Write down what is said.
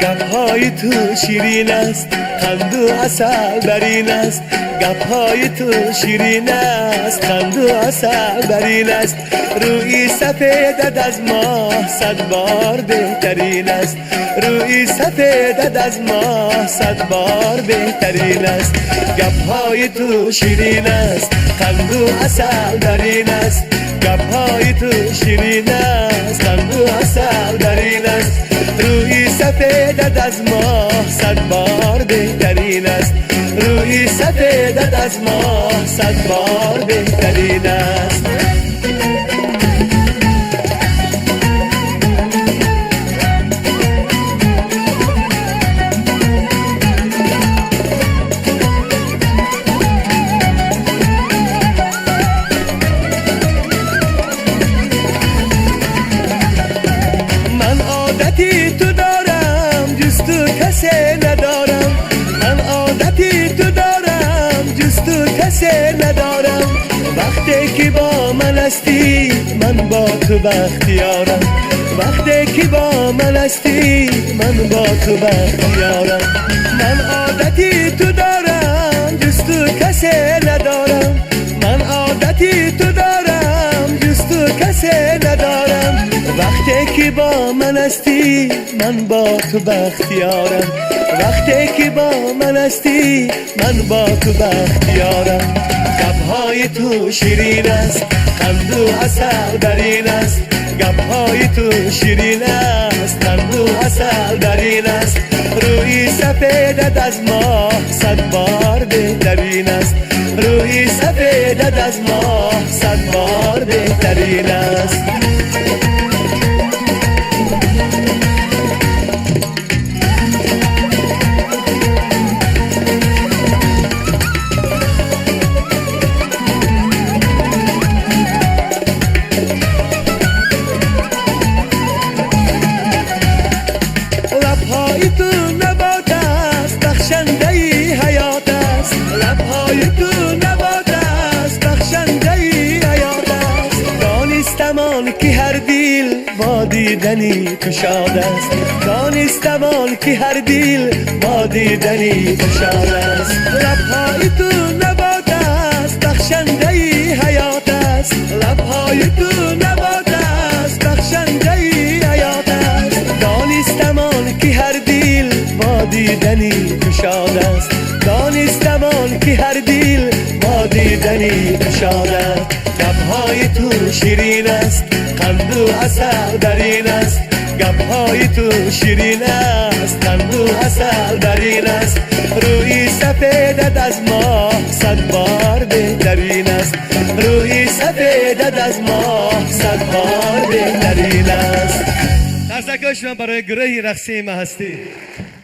گپ‌های تو شیرین است، خند و عسل برین است. گپ‌های تو شیرین است، خند و عسل برین است. روی سفیدت از ماه 100 بار بهترین است. روی سفیدت از ماه 100 بار بهترین است. گپ‌های تو شیرین است، خند و عسل برین است. گپ‌های تو شیرین است، خند و عسل برین است. روی سفیدت از ماه 100 بار بهترین است. روی سفیدت از ماه 100 بار بهترین است. تو دارم جز تو کسی ندارم. من عادتی تو دارم جز تو کسی ندارم. وقتی که با من هستی من با تو بختیارم. وقتی که با من هستی من با تو بختیارم. من عادتی تو دارم جز تو کسی ندارم. من عادتی تو دارم جز تو کسی ندارم. وقتی که با من هستی من با تو بختیارم. وقتی که با من هستی من با تو بختیارم. گپ‌های تو شیرین است، خند و عسل برین است. گپ‌های تو شیرین است، خند و عسل برین است. روی سفیدت از ماه 100 بار بهترین است. روی سفیدت از ماه 100 بار بهترین است. لب‌های تو نبات است، بخشنده حیات است. لب‌های تو نبات است، بخشنده حیات است. دانستم آن که هر دل با دیدنی تو شاد است. دانستم آن که هر دل با دیدنی تو شاد است. لب‌های تو نبات است، بخشنده حیات است. لب‌های تو نبات است، بخشنده حیات است. دانستم آن که هر دل با دیدنی تو شاد است. دانستم آن که هر دل با دیدنی تو شاد است. گپ‌های تو شیرین است، خند و عسل برین است. گپ‌های تو شیرین است، خند و عسل برین است. روی سفیدت از ماه 100 بار بهترین است. روی سفیدت از ماه 100 بار بهترین است. دستکش من برای گروه رقصی ما هستی.